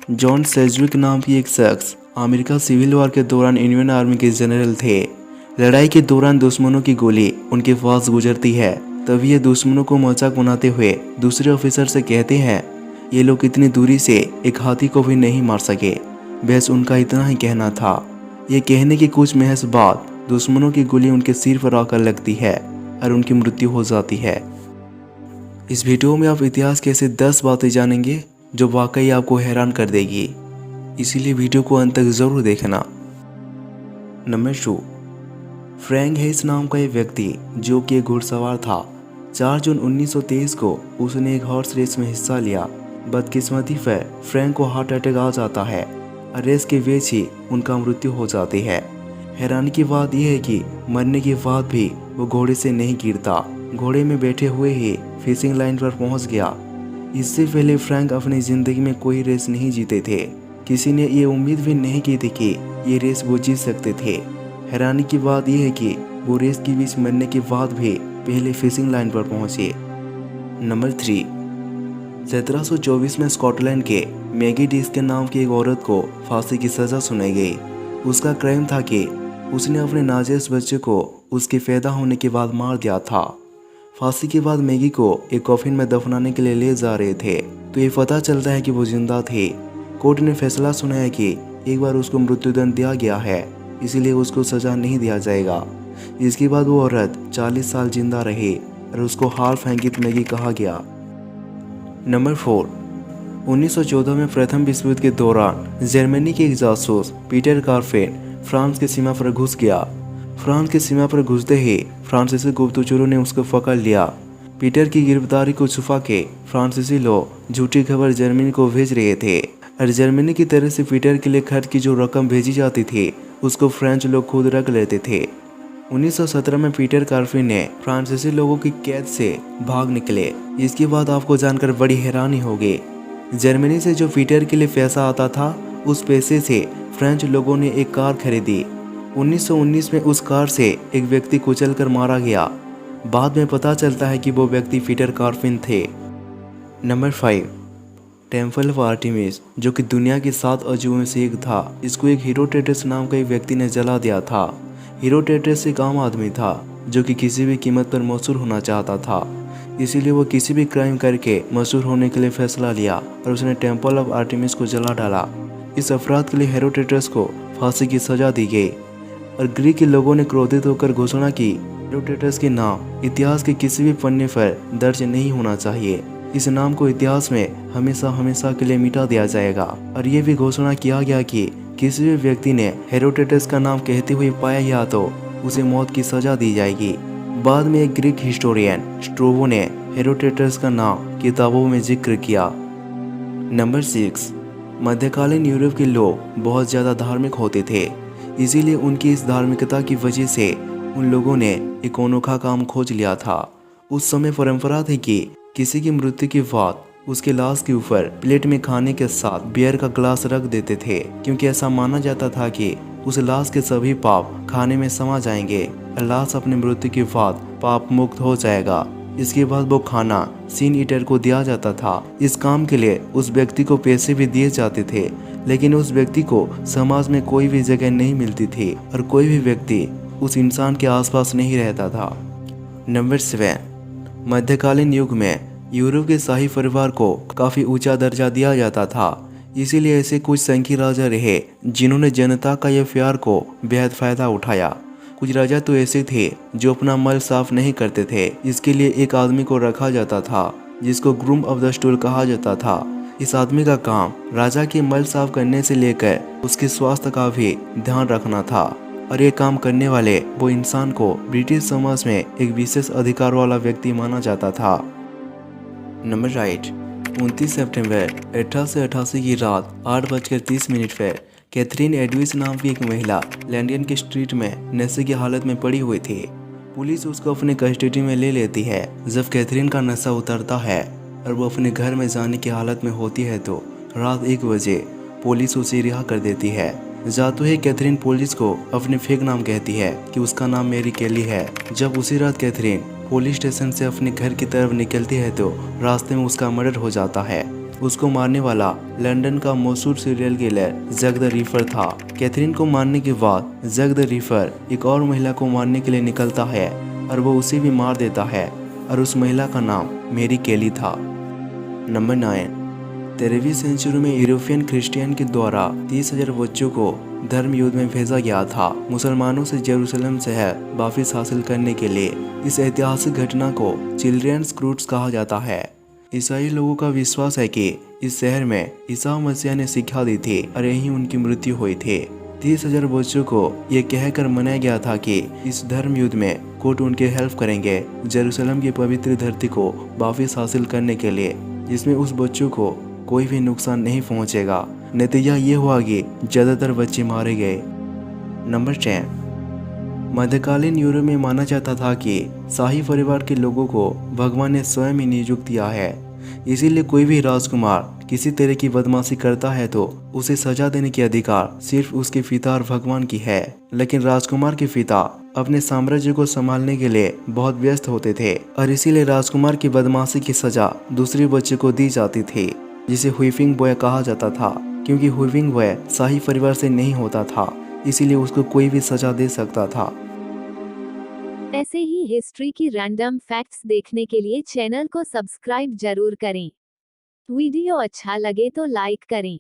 John सेज्विक नाम की एक शख्स अमेरिका सिविल वॉर के दौरान इंडियन आर्मी के जनरल थे। लड़ाई के दौरान दुश्मनों की गोली उनके पास गुजरती है, तभी ये दुश्मनों को मजाक बनाते हुए दूसरे ऑफिसर से कहते हैं, ये लोग इतनी दूरी से एक हाथी को भी नहीं मार सके। बस उनका इतना ही कहना था। ये कहने की कुछ महज बाद दुश्मनों की गोली उनके सिर पर आकर लगती है और उनकी मृत्यु हो जाती है। इस वीडियो में आप इतिहास के ऐसे 10 बातें जानेंगे जो वाकई आपको हैरान कर देगी, इसीलिए वीडियो को अंत तक जरूर देखना। नंबर 2, फ्रैंक हेस नाम का एक व्यक्ति जो कि एक घुड़सवार था। 4 जून 1923 को उसने एक हॉर्स रेस में हिस्सा लिया। बदकिस्मती पर फ्रैंक को हार्ट अटैक आ जाता है और रेस के बीच ही उनका मृत्यु हो जाती है। हैरानी की बात यह है कि मरने के बाद भी वो घोड़े से नहीं गिरता, घोड़े में बैठे हुए ही फिनिशिंग लाइन पर पहुंच गया। इससे पहले फ्रैंक अपनी जिंदगी में कोई रेस नहीं जीते थे। किसी ने ये उम्मीद भी नहीं की थी कि ये रेस वो जीत सकते थे। हैरानी की बात यह है कि वो रेस के बीच मरने के बाद भी पहले फिनिशिंग लाइन पर पहुंचे। नंबर 3, 1724 में स्कॉटलैंड के मैगी डिस के नाम की एक औरत को फांसी की सजा सुनाई गई। उसका क्राइम था कि उसने अपने नाजायज बच्चे को उसके पैदा होने के बाद मार दिया था। फांसी के बाद मैगी को एक कॉफिन में दफनाने के लिए ले जा रहे थे तो ये पता चलता है कि वो जिंदा थे। कोर्ट ने फैसला सुनाया कि एक बार उसको मृत्युदंड दिया गया है, इसीलिए उसको सजा नहीं दिया जाएगा। इसके बाद वो औरत 40 साल जिंदा रही और उसको हाल्फ हैंगित मैगी कहा गया। नंबर 4, 1914 में प्रथम विश्व युद्ध के दौरान जर्मनी के एक जासूस पीटर कार्फेन फ्रांस की सीमा पर घुस गया। फ्रांस की सीमा पर घुसते ही फ्रांसीसी गुप्तचरों ने उसको पकड़ लिया। पीटर की गिरफ्तारी को छुपा के फ्रांसीसी लोग झूठी खबर जर्मनी को भेज रहे थे और जर्मनी की तरफ से पीटर के लिए खर्च की जो रकम भेजी जाती थी उसको फ्रेंच लोग खुद रख लेते थे। 1917 में पीटर कार्फेन ने फ्रांसीसी लोगों की कैद से भाग निकले। इसके बाद आपको जानकर बड़ी हैरानी होगी। जर्मनी से जो पीटर के लिए पैसा आता था, उस पैसे से फ्रेंच लोगों ने एक कार खरीदी। 1919 में उस कार से एक व्यक्ति कुचलकर मारा गया। बाद में पता चलता है कि वो व्यक्ति पीटर कार्फेन थे। नंबर 5, टेम्पल ऑफ आर्टेमिस, जो कि दुनिया के 7 अजूबों में से एक था। इसको एक हेरोडेटस नाम का एक व्यक्ति ने जला दिया था। हेरोडेटस एक आम आदमी था जो कि किसी भी कीमत पर मशहूर होना चाहता था, इसीलिए वो किसी भी क्राइम करके मशहूर होने के लिए फैसला लिया और उसने टेम्पल ऑफ आर्टेमिस को जला डाला। इस अपराध के लिए हेरोडेटस को फांसी की सजा दी गई और ग्रीक के लोगों ने क्रोधित होकर घोषणा की, हेरोडेटस के नाम इतिहास के किसी भी पन्ने पर दर्ज नहीं होना चाहिए। इस नाम को इतिहास में हमेशा हमेशा के लिए मिटा दिया जाएगा। और ये भी घोषणा किया गया कि किसी भी व्यक्ति ने हेरोडेटस का नाम कहते हुए पाया गया तो उसे मौत की सजा दी जाएगी। बाद में एक ग्रीक हिस्टोरियन स्ट्रोबो ने हेरोडेटस का नाम किताबों में जिक्र किया। नंबर 6, मध्यकालीन यूरोप के लोग बहुत ज़्यादा धार्मिक होते थे, इसीलिए उनकी इस धार्मिकता की वजह से उन लोगों ने एक अनोखा काम खोज लिया था। उस समय परंपरा थी कि किसी की मृत्यु के बाद उसके लाश के ऊपर प्लेट में खाने के साथ बियर का ग्लास रख देते थे, क्योंकि ऐसा माना जाता था कि उस लाश के सभी पाप खाने में समा जाएंगे और लाश अपनी मृत्यु के बाद पाप मुक्त हो जाएगा। इसके बाद वो खाना सीन ईटर को दिया जाता था। इस काम के लिए उस व्यक्ति को पैसे भी दिए जाते थे, लेकिन उस व्यक्ति को समाज में कोई भी जगह नहीं मिलती थी और कोई भी व्यक्ति उस इंसान के आसपास नहीं रहता था। नंबर 7, मध्यकालीन युग में यूरोप के शाही परिवार को काफ़ी ऊंचा दर्जा दिया जाता था, इसीलिए ऐसे कुछ संघी राजा रहे जिन्होंने जनता का यह प्यार को बेहद फायदा उठाया। कुछ राजा तो ऐसे थे जो अपना मल साफ नहीं करते थे। इसके लिए एक आदमी को रखा जाता था जिसको ग्रूम ऑफ द स्टूल कहा जाता था। इस आदमी का काम राजा के मल साफ करने से लेकर उसके स्वास्थ्य का भी ध्यान रखना था, और ये काम करने वाले वो इंसान को ब्रिटिश समाज में एक विशेष अधिकार वाला व्यक्ति माना जाता था। नंबर 8, 29 सितंबर 1888 की रात 8:30 पर कैथरीन एडविस नाम की एक महिला लंदन के स्ट्रीट में नशे की हालत में पड़ी हुई थी। पुलिस उसको अपने कस्टडी में ले लेती है। जब कैथरीन का नशा उतरता है और वो अपने घर में जाने की हालत में होती है तो रात 1 बजे पुलिस उसे रिहा कर देती है। जाते ही कैथरीन पुलिस को अपने फेक नाम कहती है कि उसका नाम मेरी केली है। जब उसी रात कैथरीन पुलिस स्टेशन से अपने घर की तरफ निकलती है तो रास्ते में उसका मर्डर हो जाता है। उसको मारने वाला लंदन का मशहूर serial killer Jack the Ripper था। कैथरीन को मारने के बाद जैक द रिपर एक और महिला को मारने के लिए निकलता है और वो उसे भी मार देता है और उस महिला का नाम मेरी केली था। नंबर 9, 13वीं सेंचुरी में यूरोपियन क्रिश्चियन के द्वारा 30,000 बच्चों को धर्म युद्ध में भेजा गया था मुसलमानों से जेरूसलम शहर वापस हासिल करने के लिए। इस ऐतिहासिक घटना को चिल्ड्रंस क्रूज कहा जाता है। ईसाई लोगों का विश्वास है कि इस शहर में ईसा मसीह ने शिक्षा दी थी और यहीं उनकी मृत्यु हुई थी। 30,000 बच्चों को ये कहकर मनाया गया था कि इस धर्म युद्ध में कोर्ट उनके हेल्प करेंगे जेरूसलम की पवित्र धरती को वापस हासिल करने के लिए, जिसमें उस बच्चों को कोई भी नुकसान नहीं पहुंचेगा। नतीजा ये हुआ कि ज्यादातर बच्चे मारे गए। नंबर 10, मध्यकालीन यूरोप में माना जाता था कि शाही परिवार के लोगों को भगवान ने स्वयं ही नियुक्त किया है। इसीलिए कोई भी राजकुमार किसी तरह की बदमाशी करता है तो उसे सजा देने की अधिकार सिर्फ उसके पिता और भगवान की है। लेकिन राजकुमार के पिता अपने साम्राज्य को संभालने के लिए बहुत व्यस्त होते थे और इसीलिए राजकुमार की बदमाशी की सजा दूसरे बच्चे को दी जाती थी, जिसे व्हिपिंग बॉय कहा जाता था। क्योंकि व्हिपिंग बॉय शाही परिवार से नहीं होता था, इसीलिए उसको कोई भी सजा दे सकता था। ऐसे ही हिस्ट्री की रैंडम फैक्ट्स देखने के लिए चैनल को सब्सक्राइब जरूर करें। वीडियो अच्छा लगे तो लाइक करें।